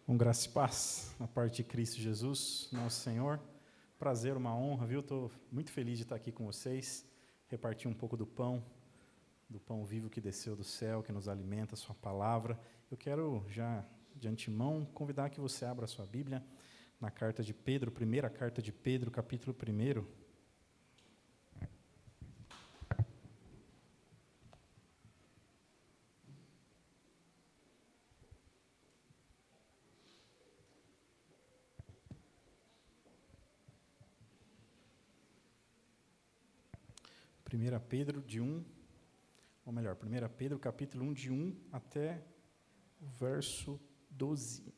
Com graça e paz, na parte de Cristo Jesus, nosso Senhor. Prazer, uma honra, viu? Estou muito feliz de estar aqui com vocês, repartir um pouco do pão vivo que desceu do céu, que nos alimenta, a sua palavra. Eu quero já, de antemão, convidar que você abra a sua Bíblia na carta de Pedro, primeira carta de Pedro, capítulo 1. Primeira Pedro capítulo 1, de 1 até o verso 12.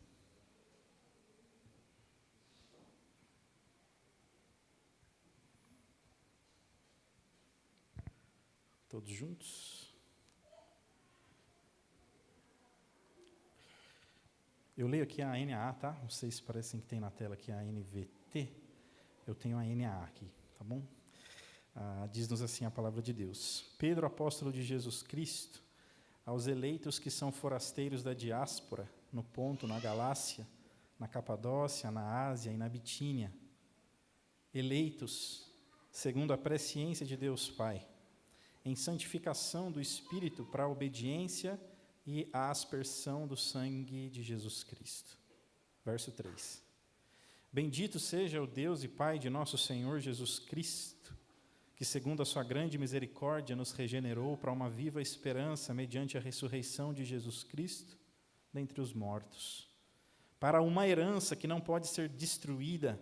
Todos juntos? Eu leio aqui a NAA, tá? Vocês parecem que tem na tela aqui a NVT. Eu tenho a NAA aqui, tá bom? Diz-nos assim a palavra de Deus. Pedro, apóstolo de Jesus Cristo, aos eleitos que são forasteiros da diáspora, no Ponto, na Galácia, na Capadócia, na Ásia e na Bitínia, eleitos, segundo a presciência de Deus Pai, em santificação do Espírito para a obediência e a aspersão do sangue de Jesus Cristo. Verso 3. Bendito seja o Deus e Pai de nosso Senhor Jesus Cristo, que segundo a sua grande misericórdia nos regenerou para uma viva esperança mediante a ressurreição de Jesus Cristo dentre os mortos, para uma herança que não pode ser destruída,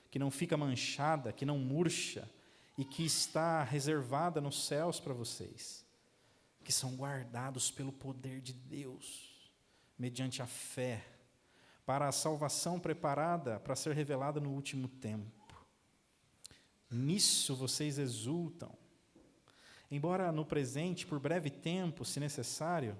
que não fica manchada, que não murcha, e que está reservada nos céus para vocês, que são guardados pelo poder de Deus, mediante a fé, para a salvação preparada para ser revelada no último tempo. Nisso vocês exultam, embora no presente, por breve tempo, se necessário,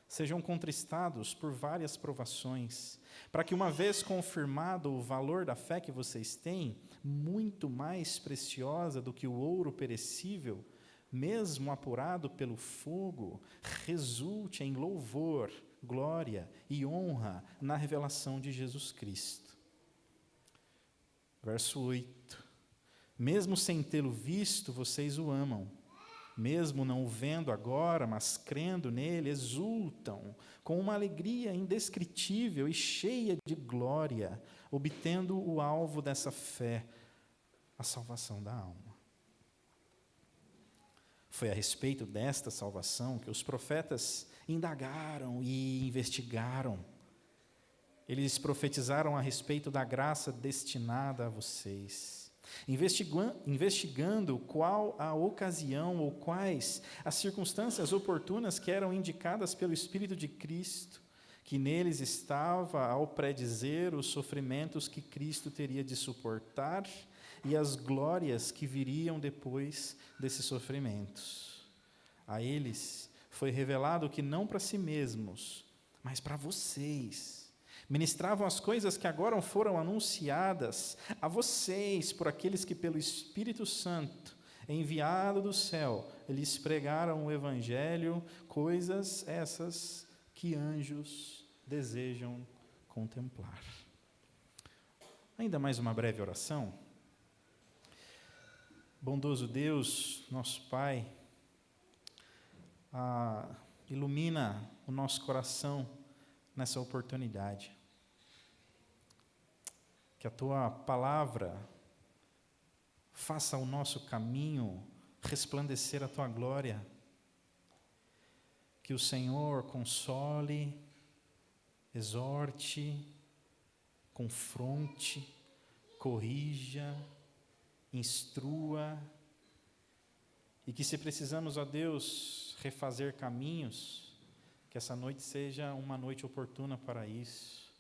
sejam contristados por várias provações, para que, uma vez confirmado o valor da fé que vocês têm, muito mais preciosa do que o ouro perecível, mesmo apurado pelo fogo, resulte em louvor, glória e honra na revelação de Jesus Cristo. Verso 8. Mesmo sem tê-lo visto, vocês o amam. Mesmo não o vendo agora, mas crendo nele, exultam com uma alegria indescritível e cheia de glória, obtendo o alvo dessa fé, a salvação da alma. Foi a respeito desta salvação que os profetas indagaram e investigaram. Eles profetizaram a respeito da graça destinada a vocês, investigando qual a ocasião ou quais as circunstâncias oportunas que eram indicadas pelo Espírito de Cristo, que neles estava ao predizer os sofrimentos que Cristo teria de suportar e as glórias que viriam depois desses sofrimentos. A eles foi revelado que não para si mesmos, mas para vocês, ministravam as coisas que agora foram anunciadas a vocês por aqueles que pelo Espírito Santo, enviado do céu, lhes pregaram o Evangelho, coisas essas que anjos desejam contemplar. Ainda mais uma breve oração. Bondoso Deus, nosso Pai, ilumina o nosso coração nessa oportunidade. Que a Tua palavra faça o nosso caminho resplandecer a Tua glória. Que o Senhor console, exorte, confronte, corrija, instrua, e que, se precisamos, ó Deus, refazer caminhos, que essa noite seja uma noite oportuna para isso.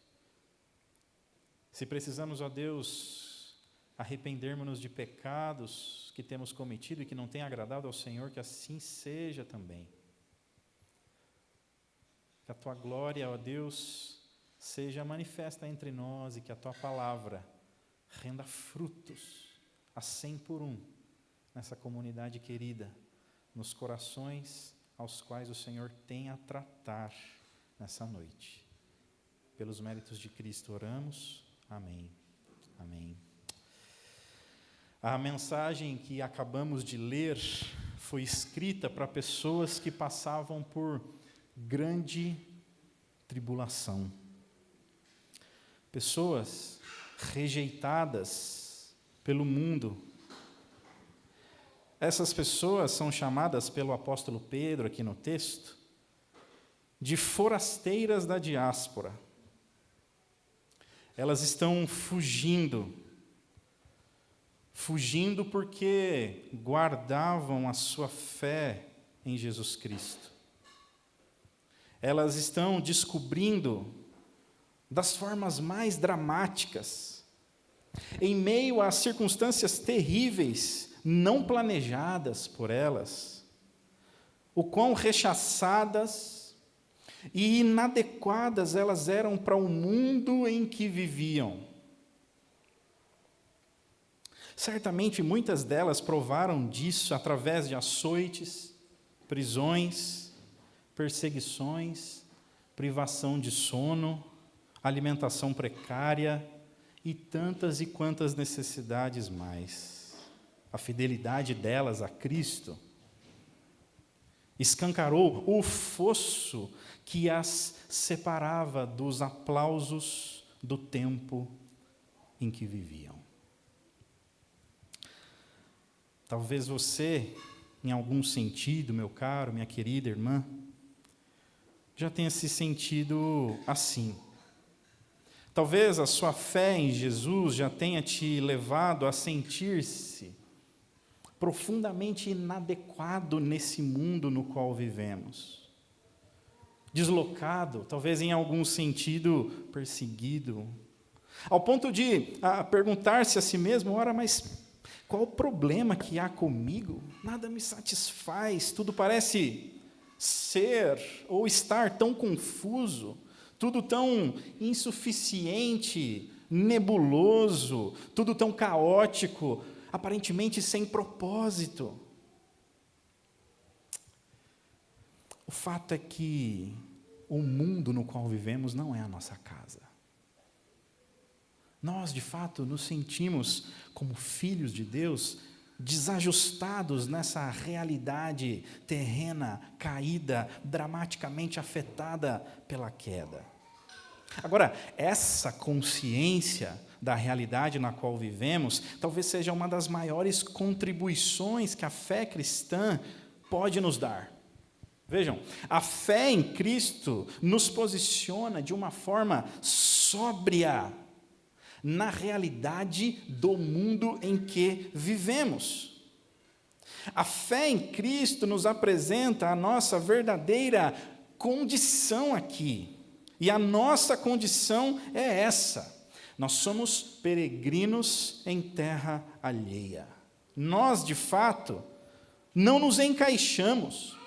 Se precisamos, ó Deus, arrependermos-nos de pecados que temos cometido e que não têm agradado ao Senhor, que assim seja também. Que a Tua glória, ó Deus, seja manifesta entre nós e que a Tua palavra renda frutos a 100 por 1 nessa comunidade querida, nos corações aos quais o Senhor tem a tratar nessa noite. Pelos méritos de Cristo oramos. Amém. Amém. A mensagem que acabamos de ler foi escrita para pessoas que passavam por grande tribulação. Pessoas rejeitadas pelo mundo. Essas pessoas são chamadas pelo apóstolo Pedro, aqui no texto, de forasteiras da diáspora. Elas estão fugindo porque guardavam a sua fé em Jesus Cristo. Elas estão descobrindo das formas mais dramáticas, em meio a circunstâncias terríveis, não planejadas por elas, o quão rechaçadas e inadequadas elas eram para o mundo em que viviam. Certamente muitas delas provaram disso através de açoites, prisões, perseguições, privação de sono, alimentação precária e tantas e quantas necessidades mais. A fidelidade delas a Cristo escancarou o fosso que as separava dos aplausos do tempo em que viviam. Talvez você, em algum sentido, meu caro, minha querida irmã, já tenha se sentido assim. Talvez a sua fé em Jesus já tenha te levado a sentir-se profundamente inadequado nesse mundo no qual vivemos. Deslocado, talvez em algum sentido perseguido, ao ponto de perguntar-se a si mesmo, ora, mas qual o problema que há comigo? Nada me satisfaz, tudo parece ser ou estar tão confuso, tudo tão insuficiente, nebuloso, tudo tão caótico, aparentemente sem propósito. O fato é que o mundo no qual vivemos não é a nossa casa. Nós, de fato, nos sentimos como filhos de Deus, desajustados nessa realidade terrena, caída, dramaticamente afetada pela queda. Agora, essa consciência da realidade na qual vivemos, talvez seja uma das maiores contribuições que a fé cristã pode nos dar. Vejam, a fé em Cristo nos posiciona de uma forma sóbria na realidade do mundo em que vivemos. A fé em Cristo nos apresenta a nossa verdadeira condição aqui. E a nossa condição é essa. Nós somos peregrinos em terra alheia. Nós, de fato, não nos encaixamos,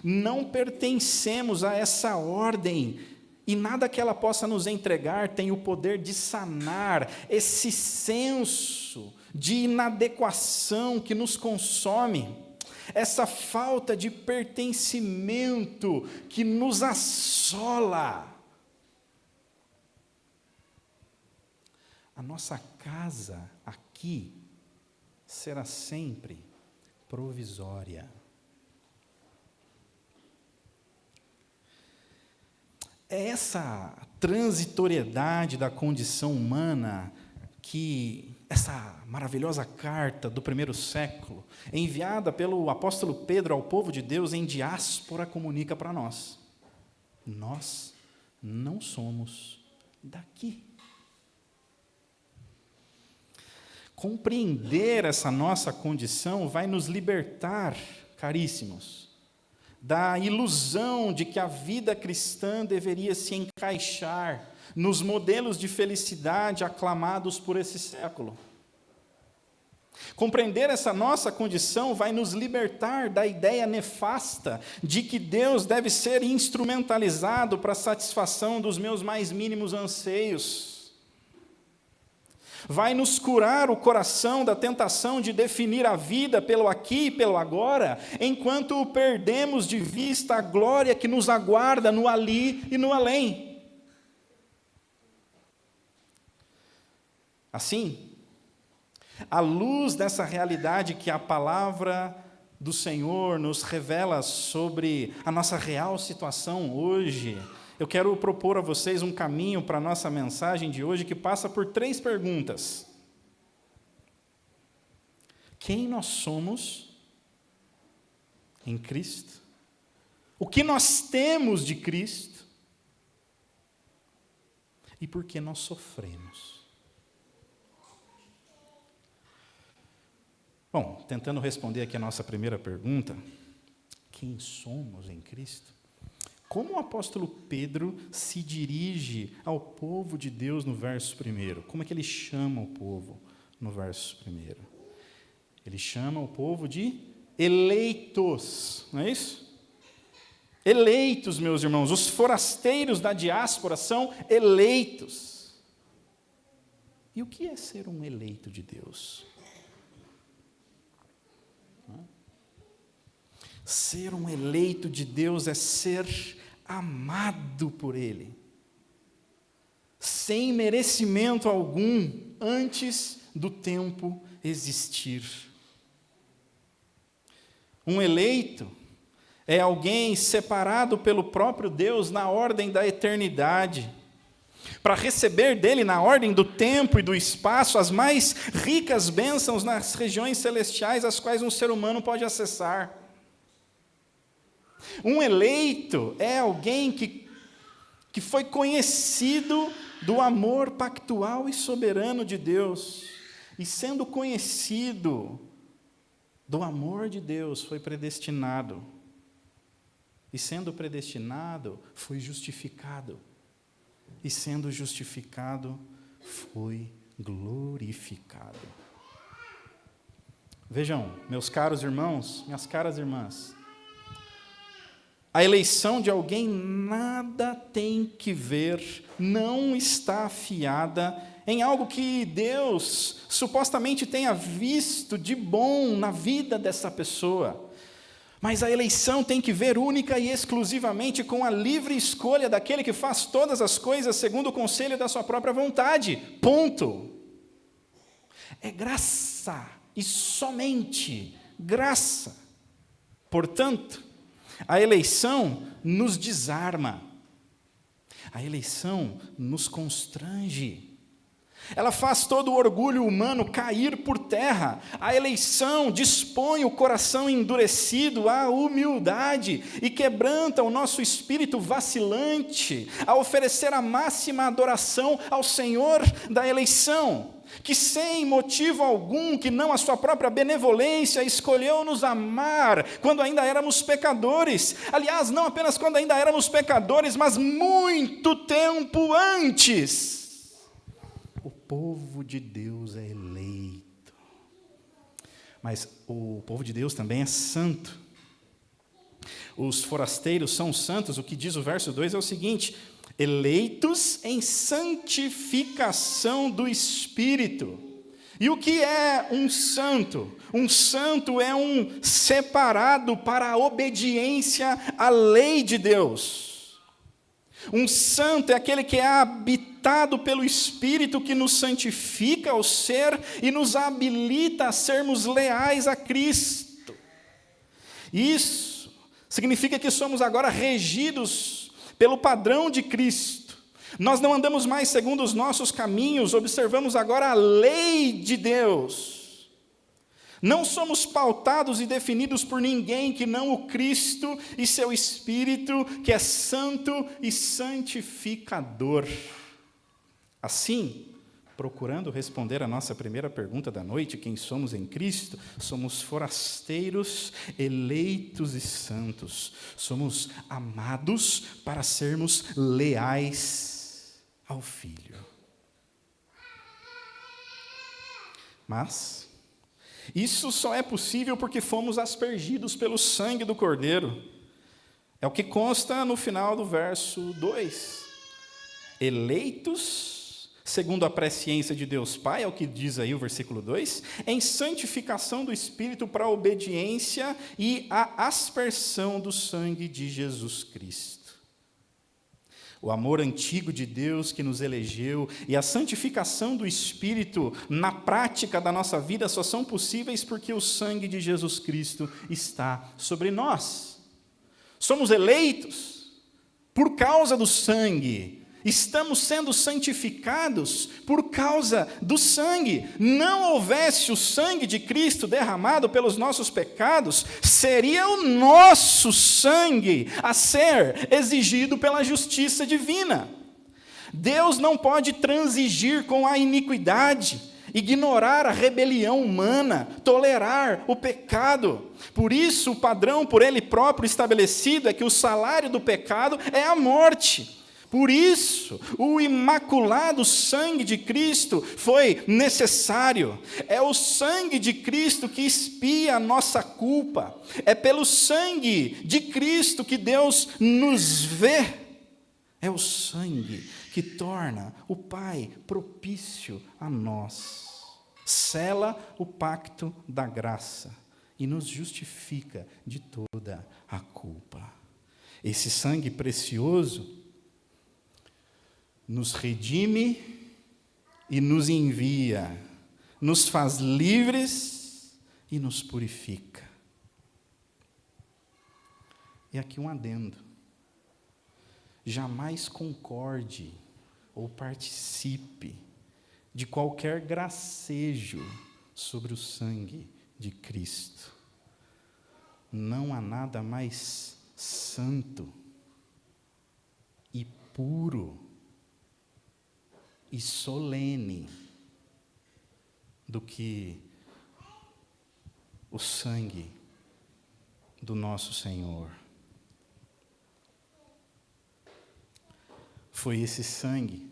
não pertencemos a essa ordem, e nada que ela possa nos entregar tem o poder de sanar esse senso de inadequação que nos consome, essa falta de pertencimento que nos assola. A nossa casa aqui será sempre provisória. É essa transitoriedade da condição humana que essa maravilhosa carta do primeiro século, enviada pelo apóstolo Pedro ao povo de Deus em diáspora, comunica para nós. Nós não somos daqui. Compreender essa nossa condição vai nos libertar, caríssimos, da ilusão de que a vida cristã deveria se encaixar nos modelos de felicidade aclamados por esse século. Compreender essa nossa condição vai nos libertar da ideia nefasta de que Deus deve ser instrumentalizado para a satisfação dos meus mais mínimos anseios. Vai nos curar o coração da tentação de definir a vida pelo aqui e pelo agora, enquanto perdemos de vista a glória que nos aguarda no ali e no além. Assim, à luz dessa realidade que a palavra do Senhor nos revela sobre a nossa real situação hoje, eu quero propor a vocês um caminho para a nossa mensagem de hoje que passa por 3 perguntas. Quem nós somos em Cristo? O que nós temos de Cristo? E por que nós sofremos? Bom, tentando responder aqui a nossa primeira pergunta, quem somos em Cristo? Como o apóstolo Pedro se dirige ao povo de Deus no verso 1? Como é que ele chama o povo no verso 1? Ele chama o povo de eleitos, não é isso? Eleitos, meus irmãos, os forasteiros da diáspora são eleitos. E o que é ser um eleito de Deus? Ser um eleito de Deus é ser amado por Ele, sem merecimento algum, antes do tempo existir. Um eleito é alguém separado pelo próprio Deus na ordem da eternidade, para receber dele, na ordem do tempo e do espaço, as mais ricas bênçãos nas regiões celestiais, as quais um ser humano pode acessar. Um eleito é alguém que foi conhecido do amor pactual e soberano de Deus, e sendo conhecido do amor de Deus, foi predestinado, e sendo predestinado, foi justificado, e sendo justificado, foi glorificado. Vejam, meus caros irmãos, minhas caras irmãs, a eleição de alguém nada tem que ver, não está afiada em algo que Deus supostamente tenha visto de bom na vida dessa pessoa. Mas a eleição tem que ver única e exclusivamente com a livre escolha daquele que faz todas as coisas segundo o conselho da sua própria vontade. Ponto. É graça e somente graça. Portanto, a eleição nos desarma, a eleição nos constrange, ela faz todo o orgulho humano cair por terra, a eleição dispõe o coração endurecido à humildade e quebranta o nosso espírito vacilante a oferecer a máxima adoração ao Senhor da eleição, que sem motivo algum, que não a sua própria benevolência, escolheu nos amar quando ainda éramos pecadores. Aliás, não apenas quando ainda éramos pecadores, mas muito tempo antes. O povo de Deus é eleito. Mas o povo de Deus também é santo. Os forasteiros são santos. O que diz o verso 2 é o seguinte: eleitos em santificação do Espírito. E o que é um santo? Um santo é um separado para a obediência à lei de Deus. Um santo é aquele que é habitado pelo Espírito que nos santifica ao ser e nos habilita a sermos leais a Cristo. Isso significa que somos agora regidos pelo padrão de Cristo. Nós não andamos mais segundo os nossos caminhos, observamos agora a lei de Deus. Não somos pautados e definidos por ninguém que não o Cristo e seu Espírito, que é santo e santificador. Assim, procurando responder a nossa primeira pergunta da noite, quem somos em Cristo, somos forasteiros, eleitos e santos. Somos amados para sermos leais ao Filho. Mas isso só é possível porque fomos aspergidos pelo sangue do Cordeiro. É o que consta no final do verso 2. Eleitos, segundo a presciência de Deus Pai, é o que diz aí o versículo 2, em santificação do Espírito para a obediência e a aspersão do sangue de Jesus Cristo. O amor antigo de Deus que nos elegeu e a santificação do Espírito na prática da nossa vida só são possíveis porque o sangue de Jesus Cristo está sobre nós. Somos eleitos por causa do sangue. Estamos sendo santificados por causa do sangue. Não houvesse o sangue de Cristo derramado pelos nossos pecados, seria o nosso sangue a ser exigido pela justiça divina. Deus não pode transigir com a iniquidade, ignorar a rebelião humana, tolerar o pecado. Por isso, o padrão por Ele próprio estabelecido é que o salário do pecado é a morte. Por isso, o imaculado sangue de Cristo foi necessário. É o sangue de Cristo que expia a nossa culpa. É pelo sangue de Cristo que Deus nos vê. É o sangue que torna o Pai propício a nós. Sela o pacto da graça e nos justifica de toda a culpa. Esse sangue precioso nos redime e nos envia, nos faz livres e nos purifica. E aqui um adendo. Jamais concorde ou participe de qualquer gracejo sobre o sangue de Cristo. Não há nada mais santo e puro e solene do que o sangue do nosso Senhor. Foi esse sangue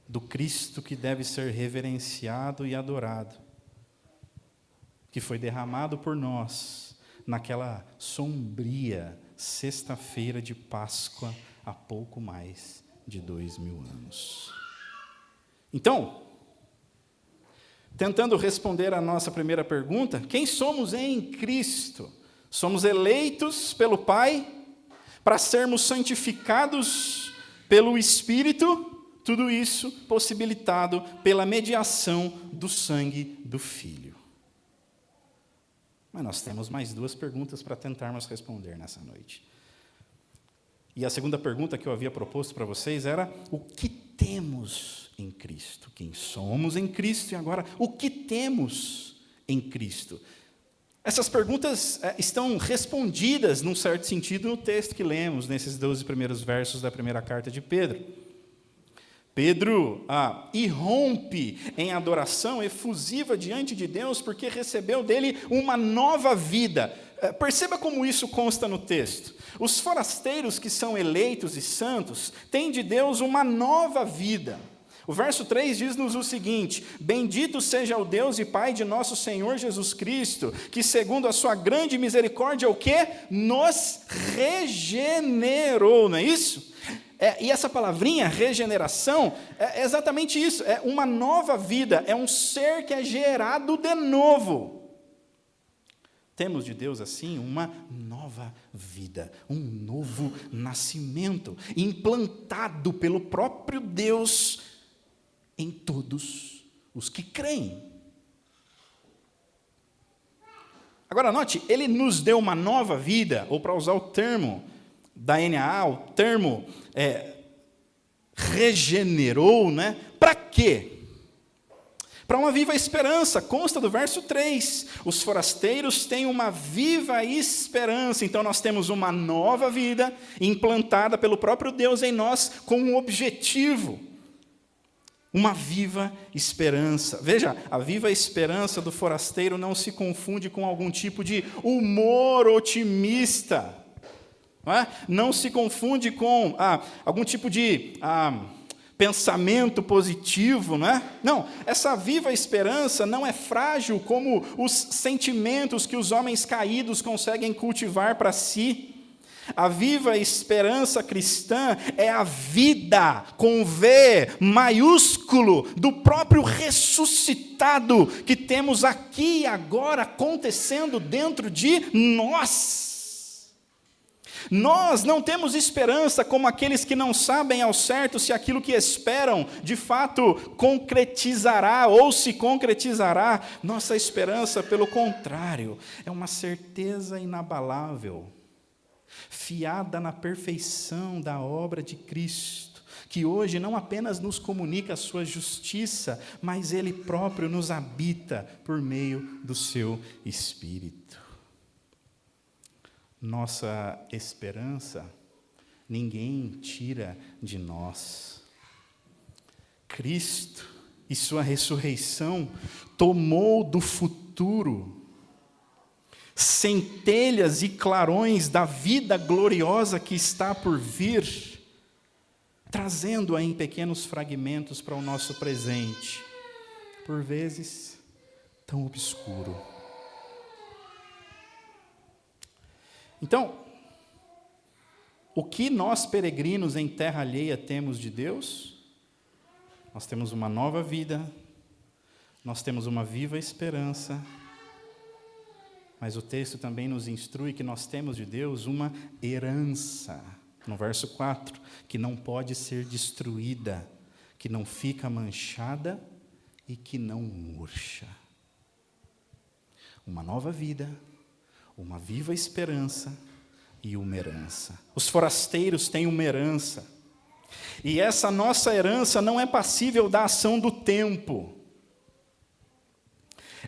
do Cristo que deve ser reverenciado e adorado, que foi derramado por nós naquela sombria sexta-feira de Páscoa há pouco mais de 2000 anos. Então, tentando responder a nossa primeira pergunta, quem somos em Cristo? Somos eleitos pelo Pai para sermos santificados pelo Espírito, tudo isso possibilitado pela mediação do sangue do Filho. Mas nós temos mais duas perguntas para tentarmos responder nessa noite. E a segunda pergunta que eu havia proposto para vocês era: o que temos em Cristo? Quem somos em Cristo e agora o que temos em Cristo? Essas perguntas estão respondidas, num certo sentido, no texto que lemos, nesses 12 primeiros versos da primeira carta de Pedro. Pedro irrompe em adoração efusiva diante de Deus porque recebeu dele uma nova vida. Perceba como isso consta no texto. Os forasteiros que são eleitos e santos têm de Deus uma nova vida. O verso 3 diz-nos o seguinte: bendito seja o Deus e Pai de nosso Senhor Jesus Cristo, que segundo a sua grande misericórdia, o quê? Nos regenerou, não é isso? E essa palavrinha, regeneração, é exatamente isso, é uma nova vida, é um ser que é gerado de novo. Temos de Deus, assim, uma nova vida, um novo nascimento, implantado pelo próprio Deus em todos os que creem. Agora, note, ele nos deu uma nova vida, ou para usar o termo da NAA, o termo regenerou, né? Para quê? Para uma viva esperança, consta do verso 3. Os forasteiros têm uma viva esperança. Então, nós temos uma nova vida implantada pelo próprio Deus em nós com um objetivo. Uma viva esperança. Veja, a viva esperança do forasteiro não se confunde com algum tipo de humor otimista. Não se confunde com algum tipo de pensamento positivo, não é? Não, essa viva esperança não é frágil como os sentimentos que os homens caídos conseguem cultivar para si. A viva esperança cristã é a vida, com V maiúsculo, do próprio ressuscitado que temos aqui e agora acontecendo dentro de nós. Nós não temos esperança como aqueles que não sabem ao certo se aquilo que esperam de fato concretizará ou se concretizará. Nossa esperança, pelo contrário, é uma certeza inabalável, fiada na perfeição da obra de Cristo, que hoje não apenas nos comunica a sua justiça, mas Ele próprio nos habita por meio do seu Espírito. Nossa esperança, ninguém tira de nós. Cristo e sua ressurreição tomou do futuro centelhas e clarões da vida gloriosa que está por vir, trazendo-a em pequenos fragmentos para o nosso presente, por vezes tão obscuro. Então, o que nós peregrinos em terra alheia temos de Deus? Nós temos uma nova vida, nós temos uma viva esperança, mas o texto também nos instrui que nós temos de Deus uma herança, no verso 4, que não pode ser destruída, que não fica manchada e que não murcha. Uma nova vida, uma viva esperança e uma herança. Os forasteiros têm uma herança. E essa nossa herança não é passível da ação do tempo.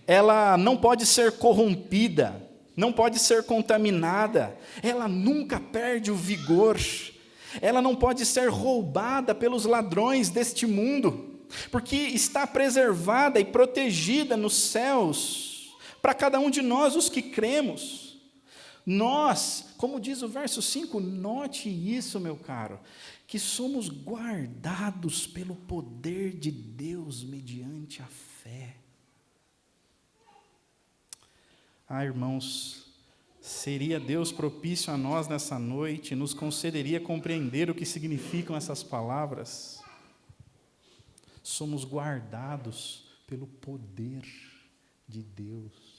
Ela não pode ser corrompida, não pode ser contaminada. Ela nunca perde o vigor. Ela não pode ser roubada pelos ladrões deste mundo, porque está preservada e protegida nos céus, para cada um de nós, os que cremos. Nós, como diz o verso 5, note isso, meu caro, que somos guardados pelo poder de Deus mediante a fé. Irmãos, seria Deus propício a nós nessa noite, nos concederia compreender o que significam essas palavras. Somos guardados pelo poder de Deus.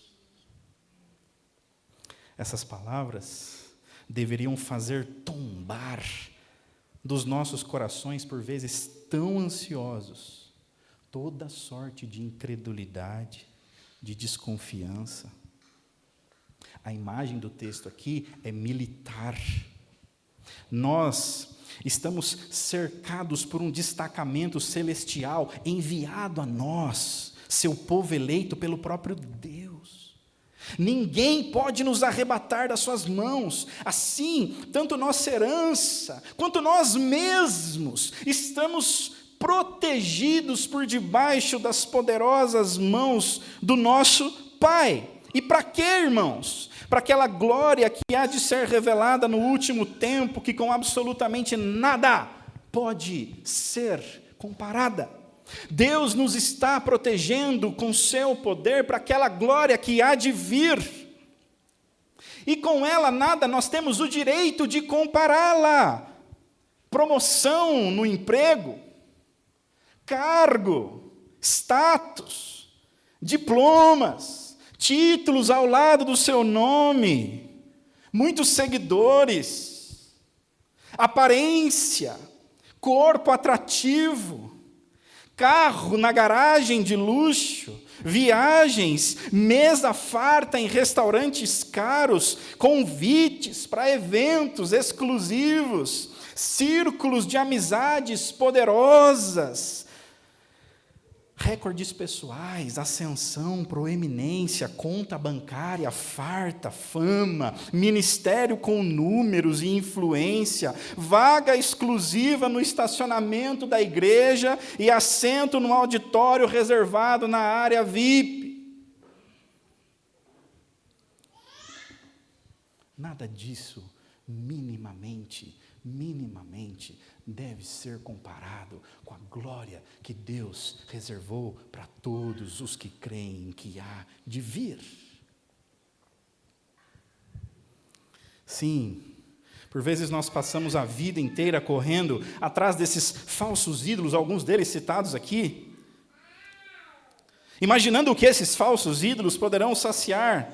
Essas palavras deveriam fazer tombar dos nossos corações, por vezes tão ansiosos, toda sorte de incredulidade, de desconfiança. A imagem do texto aqui é militar. Nós estamos cercados por um destacamento celestial enviado a nós, seu povo eleito pelo próprio Deus. Ninguém pode nos arrebatar das suas mãos. Assim, tanto nossa herança, quanto nós mesmos, estamos protegidos por debaixo das poderosas mãos do nosso Pai. E para quê, irmãos? Para aquela glória que há de ser revelada no último tempo, que com absolutamente nada pode ser comparada. Deus nos está protegendo com seu poder para aquela glória que há de vir. E com ela nada nós temos o direito de compará-la. Promoção no emprego, cargo, status, diplomas, títulos ao lado do seu nome, muitos seguidores, aparência, corpo atrativo, carro na garagem de luxo, viagens, mesa farta em restaurantes caros, convites para eventos exclusivos, círculos de amizades poderosas, recordes pessoais, ascensão, proeminência, conta bancária farta, fama, ministério com números e influência, vaga exclusiva no estacionamento da igreja e assento no auditório reservado na área VIP. Nada disso minimamente deve ser comparado com a glória que Deus reservou para todos os que creem que há de vir. Sim, por vezes nós passamos a vida inteira correndo atrás desses falsos ídolos, alguns deles citados aqui, imaginando que esses falsos ídolos poderão saciar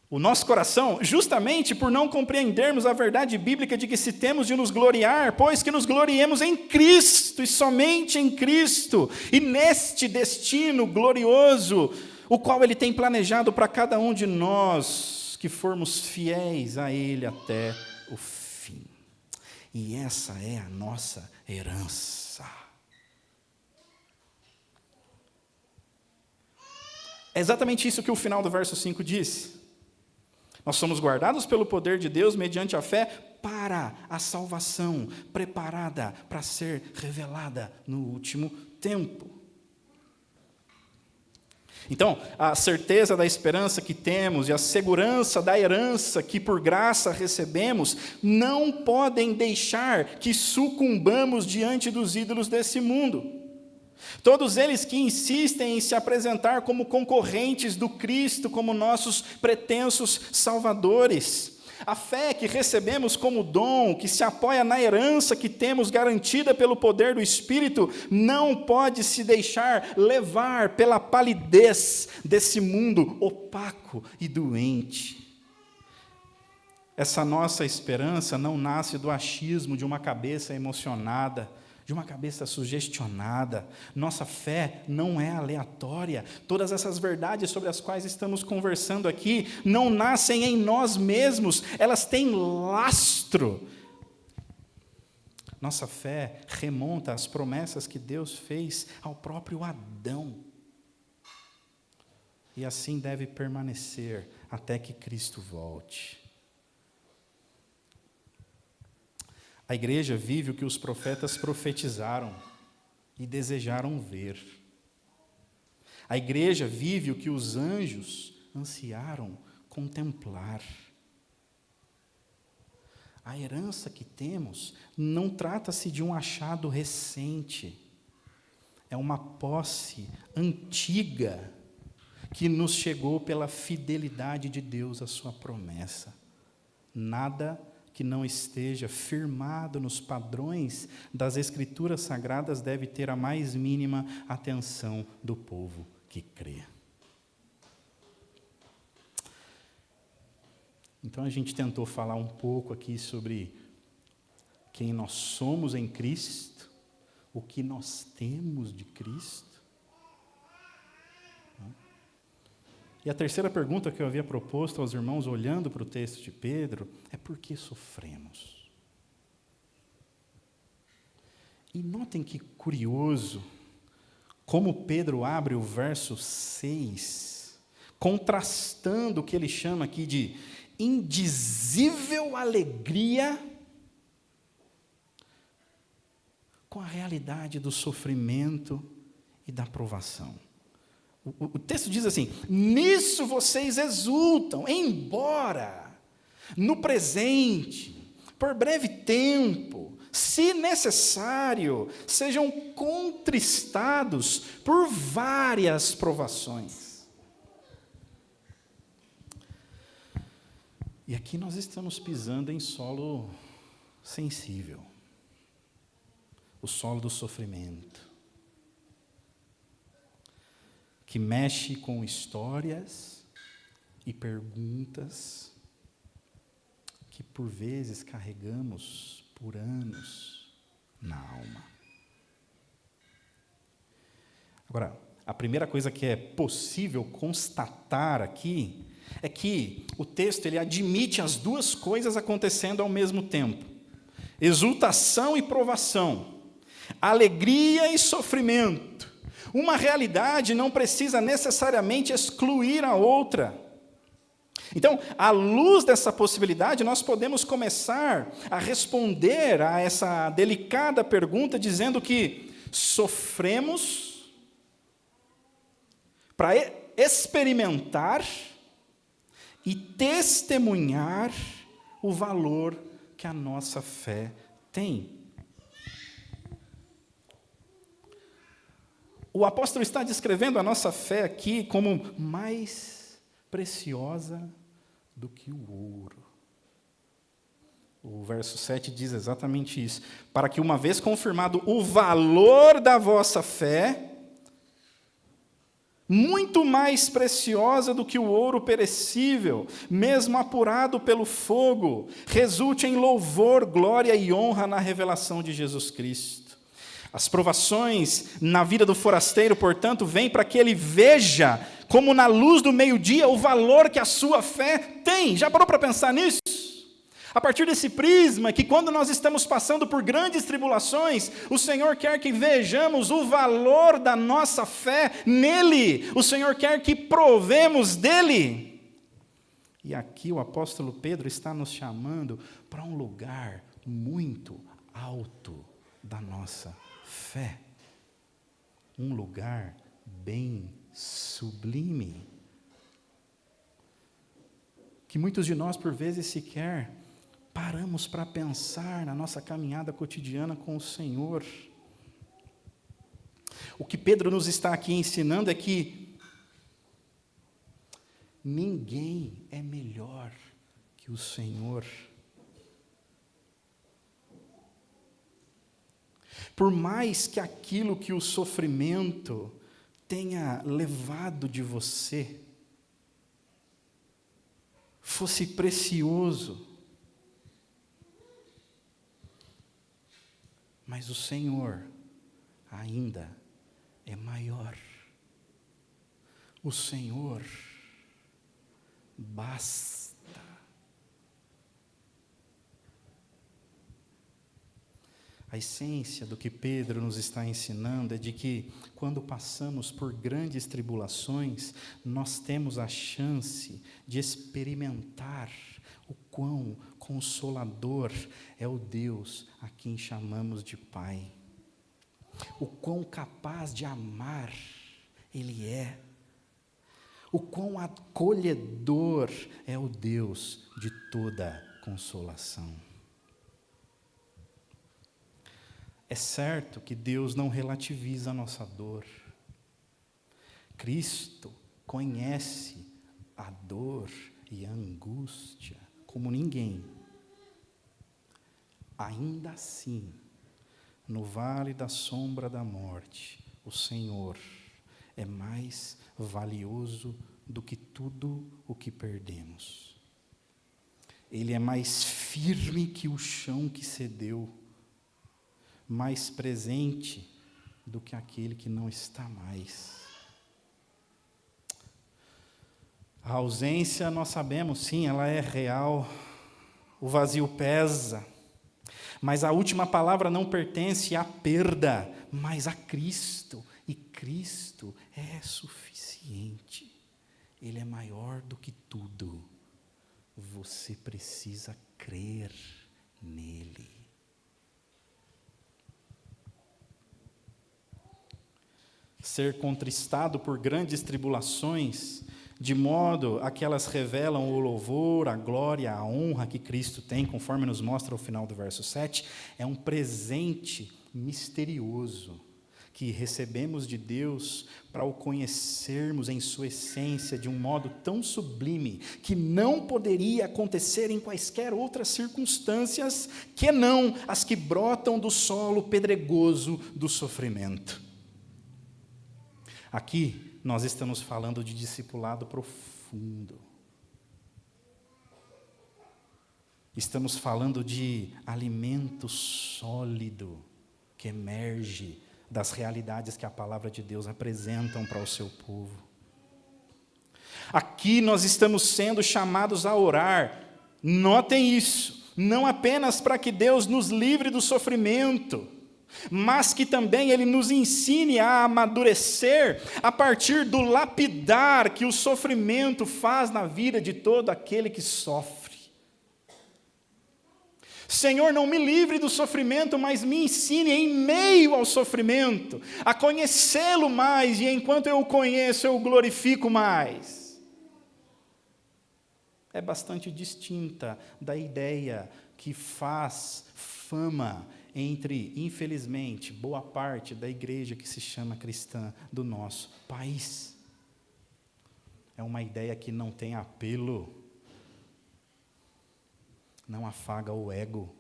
o nosso coração, justamente por não compreendermos a verdade bíblica de que se temos de nos gloriar, pois que nos gloriemos em Cristo e somente em Cristo, e neste destino glorioso, o qual Ele tem planejado para cada um de nós, que formos fiéis a Ele até o fim. E essa é a nossa herança. É exatamente isso que o final do verso 5 diz. Nós somos guardados pelo poder de Deus mediante a fé para a salvação preparada para ser revelada no último tempo. Então, a certeza da esperança que temos e a segurança da herança que por graça recebemos não podem deixar que sucumbamos diante dos ídolos desse mundo. Todos eles que insistem em se apresentar como concorrentes do Cristo, como nossos pretensos salvadores. A fé que recebemos como dom, que se apoia na herança que temos garantida pelo poder do Espírito, não pode se deixar levar pela palidez desse mundo opaco e doente. Essa nossa esperança não nasce do achismo de uma cabeça emocionada, de uma cabeça sugestionada. Nossa fé não é aleatória. Todas essas verdades sobre as quais estamos conversando aqui não nascem em nós mesmos, elas têm lastro. Nossa fé remonta às promessas que Deus fez ao próprio Adão. E assim deve permanecer até que Cristo volte. A igreja vive o que os profetas profetizaram e desejaram ver. A igreja vive o que os anjos ansiaram contemplar. A herança que temos não trata-se de um achado recente. É uma posse antiga que nos chegou pela fidelidade de Deus à sua promessa. Nada que não esteja firmado nos padrões das Escrituras Sagradas deve ter a mais mínima atenção do povo que crê. Então a gente tentou falar um pouco aqui sobre quem nós somos em Cristo, o que nós temos de Cristo. E a terceira pergunta que eu havia proposto aos irmãos, olhando para o texto de Pedro, é por que sofremos? E notem que curioso, como Pedro abre o verso 6, contrastando o que ele chama aqui de indizível alegria com a realidade do sofrimento e da provação. O texto diz assim: nisso vocês exultam, embora no presente, por breve tempo, se necessário, sejam contristados por várias provações. E aqui nós estamos pisando em solo sensível, o solo do sofrimento, que mexe com histórias e perguntas que por vezes carregamos por anos na alma. Agora, a primeira coisa que é possível constatar aqui é que o texto ele admite as duas coisas acontecendo ao mesmo tempo: exultação e provação, alegria e sofrimento. Uma realidade não precisa necessariamente excluir a outra. Então, à luz dessa possibilidade, nós podemos começar a responder a essa delicada pergunta dizendo que sofremos para experimentar e testemunhar o valor que a nossa fé tem. O apóstolo está descrevendo a nossa fé aqui como mais preciosa do que o ouro. O verso 7 diz exatamente isso. Para que, uma vez confirmado o valor da vossa fé, muito mais preciosa do que o ouro perecível, mesmo apurado pelo fogo, resulte em louvor, glória e honra na revelação de Jesus Cristo. As provações na vida do forasteiro, portanto, vêm para que ele veja, como na luz do meio-dia, o valor que a sua fé tem. Já parou para pensar nisso? A partir desse prisma, que quando nós estamos passando por grandes tribulações, o Senhor quer que vejamos o valor da nossa fé nele. O Senhor quer que provemos dele. E aqui o apóstolo Pedro está nos chamando para um lugar muito alto da nossa fé. Um lugar bem sublime. Que muitos de nós, por vezes, sequer paramos para pensar na nossa caminhada cotidiana com o Senhor. O que Pedro nos está aqui ensinando é que ninguém é melhor que o Senhor. Por mais que aquilo que o sofrimento tenha levado de você fosse precioso, mas o Senhor ainda é maior. O Senhor basta. A essência do que Pedro nos está ensinando é de que, quando passamos por grandes tribulações, nós temos a chance de experimentar o quão consolador é o Deus a quem chamamos de Pai. O quão capaz de amar Ele é. O quão acolhedor é o Deus de toda consolação. É certo que Deus não relativiza a nossa dor. Cristo conhece a dor e a angústia como ninguém. Ainda assim, no vale da sombra da morte, o Senhor é mais valioso do que tudo o que perdemos. Ele é mais firme que o chão que cedeu, mais presente do que aquele que não está mais. A ausência, nós sabemos, sim, ela é real, o vazio pesa, mas a última palavra não pertence à perda, mas a Cristo, e Cristo é suficiente, Ele é maior do que tudo, você precisa crer nele. Ser contristado por grandes tribulações, de modo a que elas revelam o louvor, a glória, a honra que Cristo tem, conforme nos mostra o final do verso 7, é um presente misterioso que recebemos de Deus para o conhecermos em sua essência de um modo tão sublime que não poderia acontecer em quaisquer outras circunstâncias que não as que brotam do solo pedregoso do sofrimento. Aqui nós estamos falando de discipulado profundo. Estamos falando de alimento sólido que emerge das realidades que a palavra de Deus apresentam para o seu povo. Aqui nós estamos sendo chamados a orar. Notem isso, não apenas para que Deus nos livre do sofrimento, mas que também Ele nos ensine a amadurecer a partir do lapidar que o sofrimento faz na vida de todo aquele que sofre. Senhor, não me livre do sofrimento, mas me ensine em meio ao sofrimento a conhecê-lo mais, e enquanto eu o conheço, eu o glorifico mais. É bastante distinta da ideia que faz fama entre, infelizmente, boa parte da igreja que se chama cristã do nosso país. É uma ideia que não tem apelo, não afaga o ego,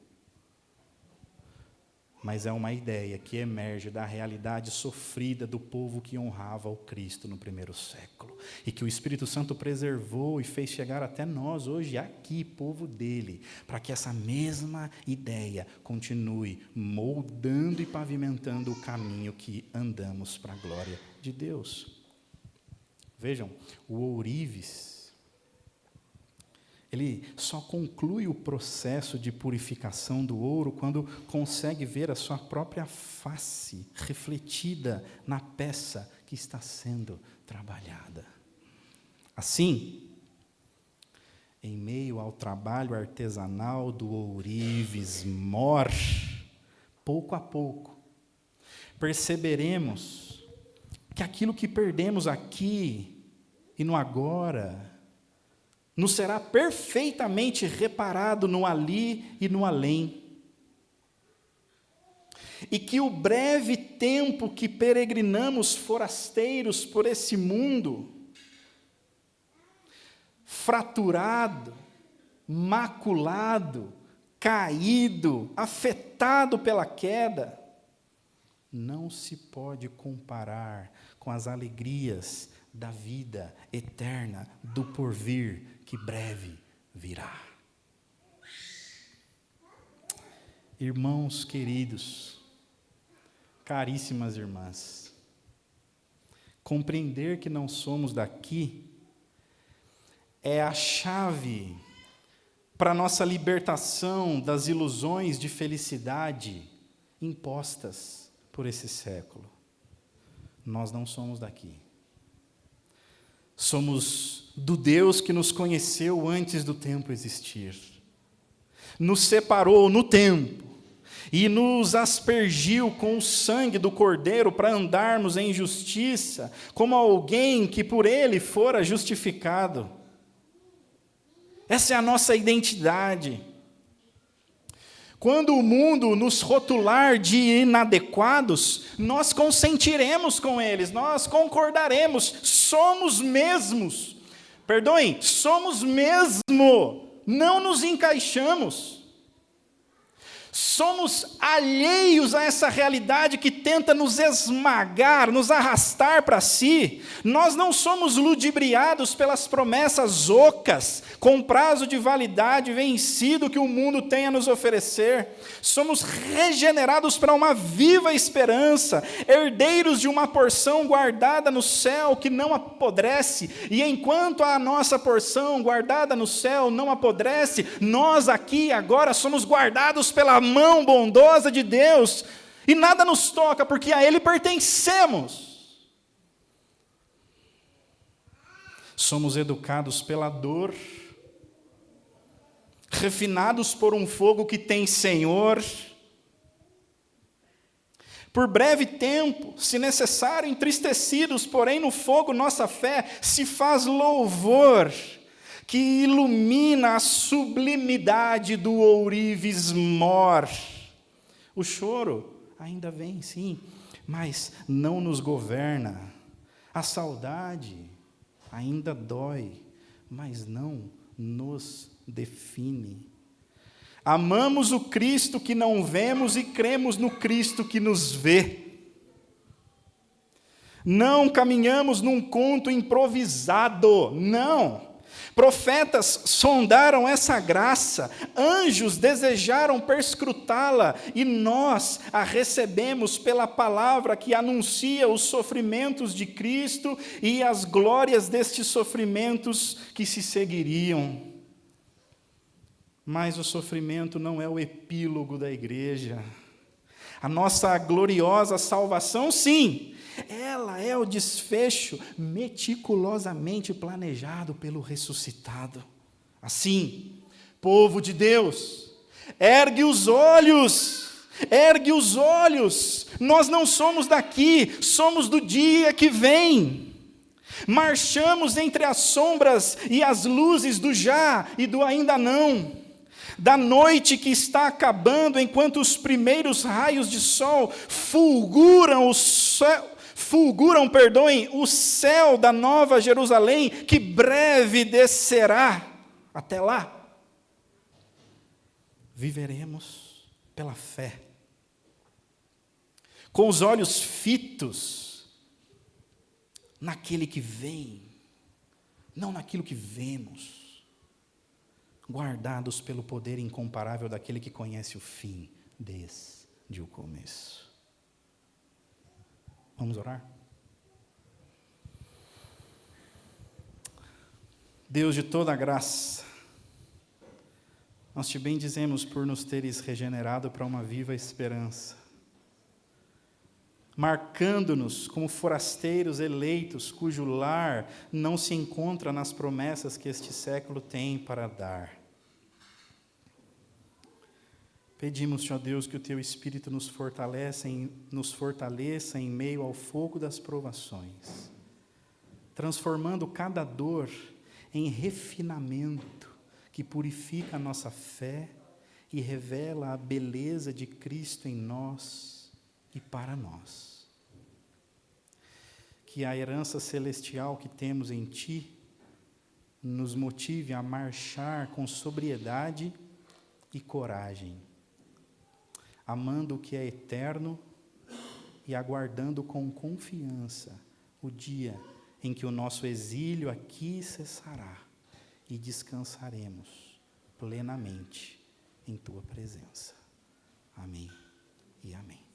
mas é uma ideia que emerge da realidade sofrida do povo que honrava o Cristo no primeiro século, e que o Espírito Santo preservou e fez chegar até nós hoje aqui, povo dele, para que essa mesma ideia continue moldando e pavimentando o caminho que andamos para a glória de Deus. Vejam, o ourives, ele só conclui o processo de purificação do ouro quando consegue ver a sua própria face refletida na peça que está sendo trabalhada. Assim, em meio ao trabalho artesanal do ourives mor, pouco a pouco, perceberemos que aquilo que perdemos aqui e no agora nos será perfeitamente reparado no ali e no além. E que o breve tempo que peregrinamos forasteiros por esse mundo, fraturado, maculado, caído, afetado pela queda, não se pode comparar com as alegrias da vida eterna, do porvir, que breve virá. Irmãos queridos, caríssimas irmãs, compreender que não somos daqui é a chave para a nossa libertação das ilusões de felicidade impostas por esse século. Nós não somos daqui. Somos do Deus que nos conheceu antes do tempo existir. Nos separou no tempo e nos aspergiu com o sangue do Cordeiro para andarmos em justiça, como alguém que por ele fora justificado. Essa é a nossa identidade. Quando o mundo nos rotular de inadequados, nós consentiremos com eles, nós concordaremos, somos mesmos. Perdoem, somos mesmo, não nos encaixamos. Somos alheios a essa realidade que tenta nos esmagar, nos arrastar para si. Nós não somos ludibriados pelas promessas ocas, com prazo de validade vencido que o mundo tem a nos oferecer. Somos regenerados para uma viva esperança, herdeiros de uma porção guardada no céu que não apodrece. E enquanto a nossa porção guardada no céu não apodrece, nós aqui agora somos guardados pela mão bondosa de Deus, e nada nos toca, porque a Ele pertencemos. Somos educados pela dor, refinados por um fogo que tem Senhor. Por breve tempo, se necessário, entristecidos, porém no fogo nossa fé se faz louvor, que ilumina a sublimidade do ourives mor. O choro ainda vem, sim, mas não nos governa. A saudade ainda dói, mas não nos define. Amamos o Cristo que não vemos e cremos no Cristo que nos vê. Não caminhamos num conto improvisado, não. Profetas sondaram essa graça, anjos desejaram perscrutá-la, e nós a recebemos pela palavra que anuncia os sofrimentos de Cristo e as glórias destes sofrimentos que se seguiriam. Mas o sofrimento não é o epílogo da igreja. A nossa gloriosa salvação, sim, ela é o desfecho meticulosamente planejado pelo ressuscitado. Assim, povo de Deus, ergue os olhos, nós não somos daqui, somos do dia que vem. Marchamos entre as sombras e as luzes do já e do ainda não, da noite que está acabando, enquanto os primeiros raios de sol fulguram o céu da Nova Jerusalém, que breve descerá. Até lá, viveremos pela fé. com os olhos fitos naquele que vem, não naquilo que vemos, guardados pelo poder incomparável daquele que conhece o fim desde o começo. Vamos orar? Deus de toda a graça, nós te bendizemos por nos teres regenerado para uma viva esperança, marcando-nos como forasteiros eleitos, cujo lar não se encontra nas promessas que este século tem para dar. Pedimos, Senhor Deus, que o Teu Espírito nos fortaleça em meio ao fogo das provações, transformando cada dor em refinamento que purifica a nossa fé e revela a beleza de Cristo em nós e para nós. Que a herança celestial que temos em Ti nos motive a marchar com sobriedade e coragem, amando o que é eterno e aguardando com confiança o dia em que o nosso exílio aqui cessará e descansaremos plenamente em Tua presença. Amém e amém.